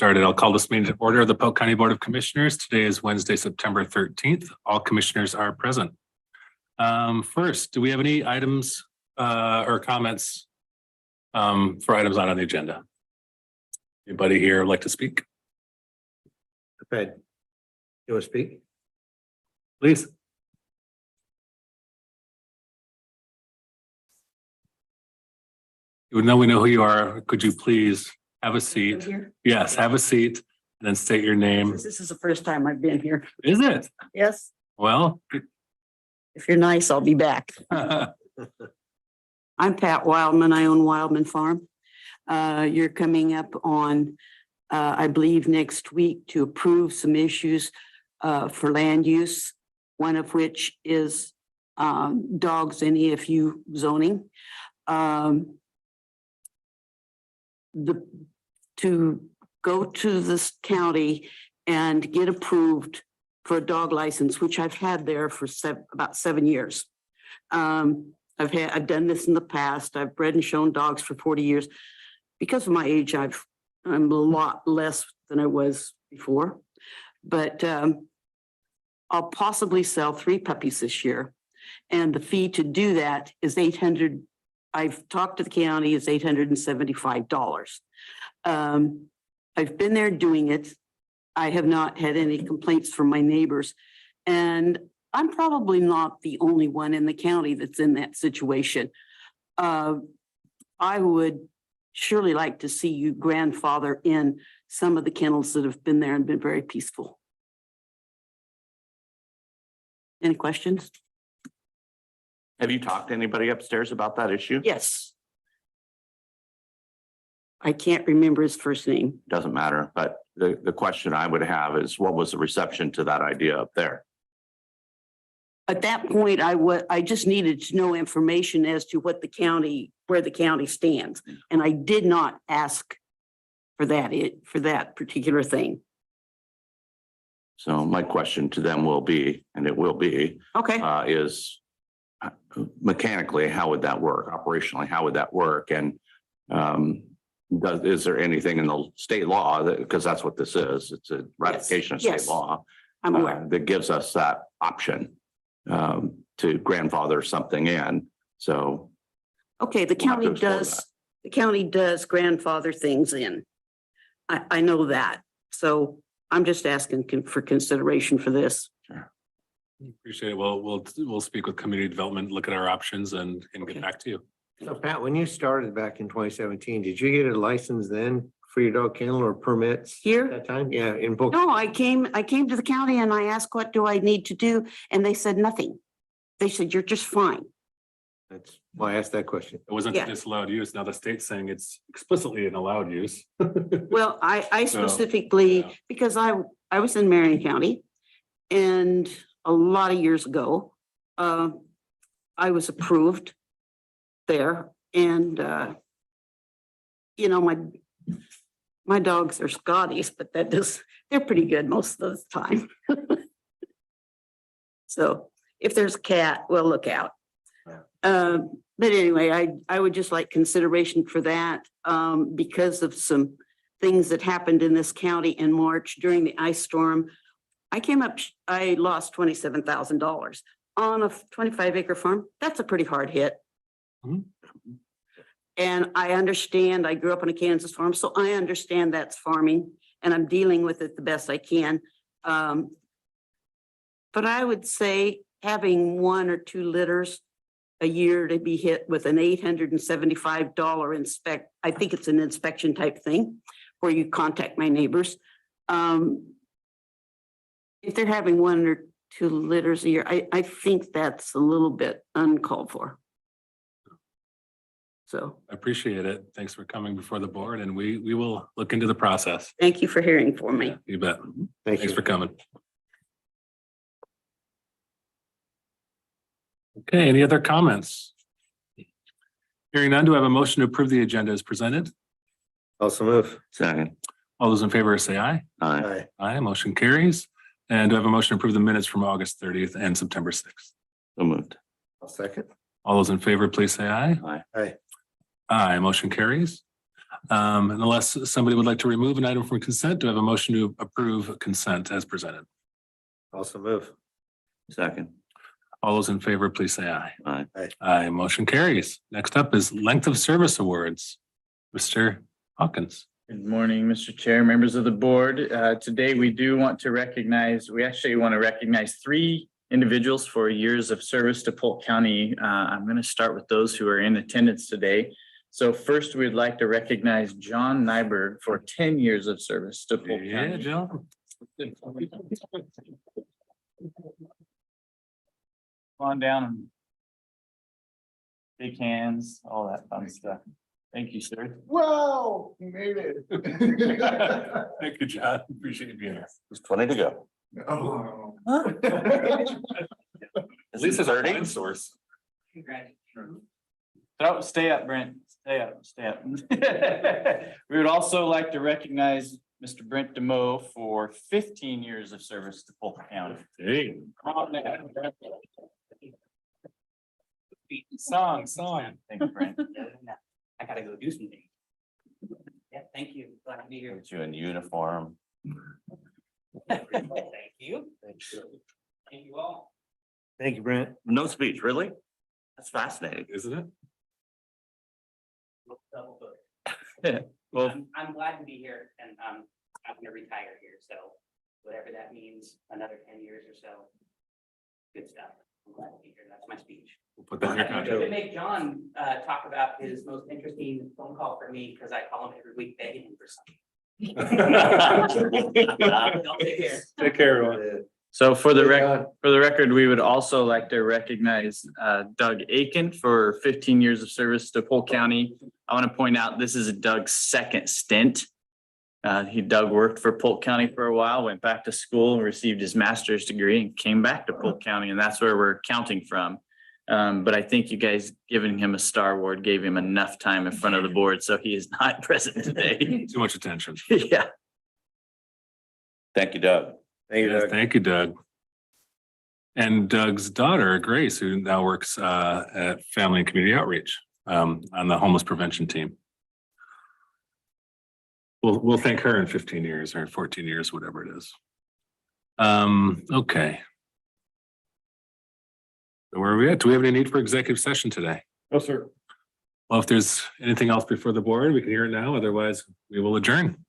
started. I'll call this meeting to order of the Polk County Board of Commissioners. Today is Wednesday, September 13th. All commissioners are present. First, do we have any items or comments for items not on the agenda? Anybody here like to speak? Okay. You want to speak? Please. We know who you are. Could you please have a seat? Yes, have a seat and then state your name. This is the first time I've been here. Is it? Yes, Well, if you're nice, I'll be back. I'm Pat Wildman. I own Wildman Farm. You're coming up on, I believe, next week to approve some issues for land use, one of which is dogs in EFU zoning. To go to this county and get approved for a dog license, which I've had there for about 7 years. I've done this in the past. I've bred and shown dogs for 40 years. Because of my age, I'm a lot less than I was before, but I'll possibly sell 3 puppies this year. And the fee to do that is $800. I've talked to the county, it's $875. I've been there doing it. I have not had any complaints from my neighbors. And I'm probably not the only one in the county that's in that situation. I would surely like to see you grandfather in some of the kennels that have been there and been very peaceful. Any questions? Have you talked to anybody upstairs about that issue? Yes. I can't remember his first name. Doesn't matter, but the question I would have is what was the reception to that idea up there? At that point, I just needed to know information as to what where the county stands. And I did not ask for that particular thing. So my question to them will be, and it will be, Okay. is mechanically, how would that work? Operationally, how would that work? And is there anything in the state law that, because that's what this is, it's a ratification of Yes. state law I'm aware. that gives us that option to grandfather something in. So Okay, the We'll have to county explore does, that. the county does grandfather things in. I know that. So I'm just asking for consideration for this. appreciate it. We'll speak with community development, look at our options and Okay. get back to you. So Pat, when you started back in 2017, did you get a license then for your dog kennel or permits? Here? At that time? Yeah, in Polk. No, I came to the county and I asked, what do I need to do? And they said nothing. They said, you're just fine. That's why I asked that question. It wasn't Yeah. disallowed use. Now the state's saying it's explicitly an allowed use. Well, I So, specifically, yeah. because I was in Marion County and a lot of years ago, I was approved there and, you know, my dogs are Scotties, but they're pretty good most of the time. So if there's a cat, well, look out. But anyway, I would just like consideration for that because of some things that happened in this county in March during the ice storm. I lost $27,000 on a 25-acre farm. That's a pretty hard hit. Mhm. And I understand, I grew up on a Kansas farm, so I understand that's farming and I'm dealing with it the best I can. But I would say having 1 or 2 litters a year to be hit with an $875 I think it's an inspection type thing where you contact my neighbors. If they're having 1 or 2 litters a year, I think that's a little bit uncalled for. So I appreciate it. Thanks for coming before the board and we will look into the process. thank you for hearing for me. You bet. Thank Thanks you. for coming. Okay, any other comments? Hearing none, do I have a motion to approve the agenda as presented? Also move. second, All those in favor say aye. Aye. Aye, motion carries. And do I have a motion to approve the minutes from August 30th and September 6th? so moved. I'll second. All those in favor, please say aye. Aye. Aye. Aye, motion carries. And unless somebody would like to remove an item from consent, do I have a motion to approve consent as presented? Also move. Second. All those in favor, please say aye. Aye. Aye, motion carries. Next up is length of service awards. Mr. Hawkins. Good morning, Mr. Chair, members of the board. Today, we do want to recognize, we actually want to recognize 3 individuals for years of service to Polk County. I'm going to start with those who are in attendance today. So first, we'd like to recognize John Nyberg for 10 years of service to Polk Yeah, County. John. Come on down and big hands, all that fun stuff. Thank you, sir. Wow, you made it. Thank you, John. Appreciate you being here. There's 20 to go. Oh. At least it's already. Source. Oh, stay up, Brent. Stay up, stay up. We would also like to recognize Mr. Brent DeMoe for 15 years of service to Polk County. Hey. Come on down. Song. Thank you, Brent. I gotta go do something. Yeah, thank you. Glad to be here. Put you in uniform. Thank you. Thank you all. Thank you, Brent. No speech, really? That's fascinating. Isn't it? Double book. Well, I'm glad to be here and I'm gonna retire here, so whatever that means, another 10 years or so. Good stuff. I'm glad to be here. That's my speech. We'll put that in your I'm contract. gonna make John talk about his most interesting phone call for me because I call him every week begging him for something. Y'all take care. Take care, everyone. so for the Hey, record, John. we would also like to recognize Doug Aiken for 15 years of service to Polk County. I want to point out, this is Doug's second stint. Doug worked for Polk County for a while, went back to school, received his master's degree and came back to Polk County, and that's where we're counting from. But I think you guys giving him a star award gave him enough time in front of the board, so he is not present today. Too much attention. Yeah. Thank you, Doug. Thank you, Yes, Doug. thank you, Doug. And Doug's daughter, Grace, who now works at Family and Community Outreach on the homeless prevention team. We'll thank her in 15 years or 14 years, whatever it is. Okay. So where are we at? Do we have any need for executive session today? No, sir. Well, if there's anything else before the board, we can hear it now. Otherwise, we will adjourn.